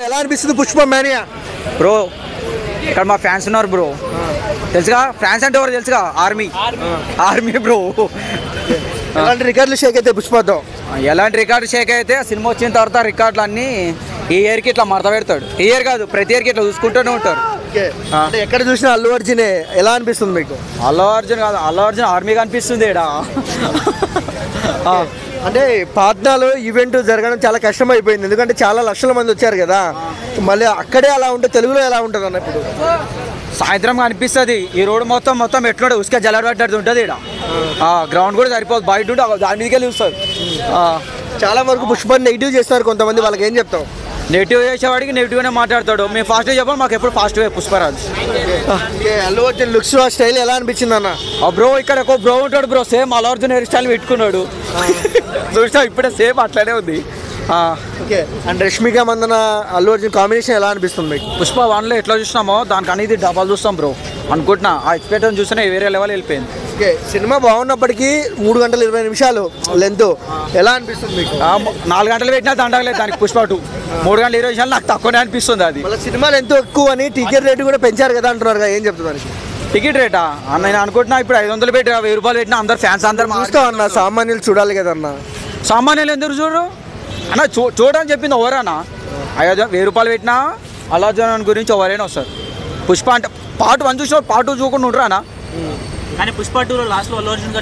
ఎలా అనిపిస్తుంది Pushpa mania bro? ఇక్కడ మా ఫ్యాన్స్ ఉన్నారు బ్రో, తెలుసుగా ఫ్యాన్స్ అంటే ఎవరు తెలుసుగా, ఆర్మీ బ్రో. ఎలాంటి రికార్డులు షేక్ అయితే పుష్పతో? ఎలాంటి రికార్డు షేక్ అయితే సినిమా వచ్చిన తర్వాత రికార్డులు అన్నీ ఈ ఇయర్కి ఇట్లా మడత పెడతాడు. ఈ ఇయర్ కాదు, ప్రతి ఇయర్కి ఇట్లా చూసుకుంటూనే ఉంటారు. అంటే ఎక్కడ చూసినా అల్లు అర్జునే, ఎలా అనిపిస్తుంది మీకు? అల్లు అర్జున్ కాదు, అల్లు అర్జున్ ఆర్మీ కనిపిస్తుంది ఈడ. అంటే పాట్నాలో ఈవెంట్ జరగడం చాలా కష్టం అయిపోయింది, ఎందుకంటే చాలా లక్షల మంది వచ్చారు కదా. మళ్ళీ అక్కడే అలా ఉంటే తెలుగులో ఎలా ఉంటుంది అన్న? ఇప్పుడు సాయంత్రం కనిపిస్తుంది ఈ రోడ్డు మొత్తం ఎట్లుంటే ఉసుక జలబడ్డట్టు ఉంటుంది ఇక్కడ. గ్రౌండ్ కూడా సరిపోదు, బయట ఉంటే దాని మీదకే చూస్తారు. చాలా వరకు పుష్పని నెగిటివ్ చేస్తారు కొంతమంది, వాళ్ళకి ఏం చెప్తావు? నెగిటివ్ చేసేవాడికి నెగిటివ్గానే మాట్లాడతాడు. మేము ఫాస్ట్గా చెప్పాలి, మాకు ఎప్పుడు ఫాస్ట్గా పుష్పరాజ్. అల్లు అర్జున్ లుక్స్ స్టైల్ ఎలా అనిపించింది అన్న? బ్రో ఇక్కడ ఒక బ్రో ఉంటాడు bro, same Allu Arjun hair style పెట్టుకున్నాడు. చూసినా ఇప్పుడే సేమ్ అట్లానే ఉంది. Okay. And Rashmika Mandanna Allu Arjun combination ఎలా అనిపిస్తుంది మీకు? పుష్ప 1లో ఎట్లా చూసినామో దానికి అనేది డబల్ చూస్తాం బ్రో అనుకుంటున్నా. ఆ ఎక్స్పెక్టేషన్ చూస్తేనే వేరే లెవెల్ వెళ్ళిపోయింది. ఓకే. సినిమా బాగున్నప్పటికీ 3 గంటల 20 నిమిషాలు లెంత్ ఎలా అనిపిస్తుంది మీకు? 4 గంటలు పెట్టినా దండగలేదు దానికి. పుష్ప 2 3 గంటల 20 నిమిషాలు నాకు తక్కువనే అనిపిస్తుంది. అది మళ్ళీ సినిమా లెంత్ ఎక్కువ అని టికెట్ రేటు కూడా పెంచారు కదా అంటున్నారు కదా, ఏం చెప్తున్నారు? టికెట్ రేటా నేను అనుకుంటున్నా ఇప్పుడు 500 పెట్టి 1000 రూపాయలు పెట్టినా అందరు ఫ్యాన్స్ అందరు చూస్తాం అన్న, సామాన్యులు చూడాలి కదన్న. సామాన్యులు ఎందుకు చూడరు అన్న? చూడని చెప్పింది ఎవరన్నా? 1000 రూపాయలు పెట్టినా అల్లు అర్జున్ గురించి ఎవరైనా వస్తారు. పుష్ప అంటే పార్ట్ 1 చూసిన పార్ట్ 2 చూడకుండా ఉంటారా అన్న? కానీ పుష్ప 2లో లాస్ట్లో అల్లు అర్జున్ గారు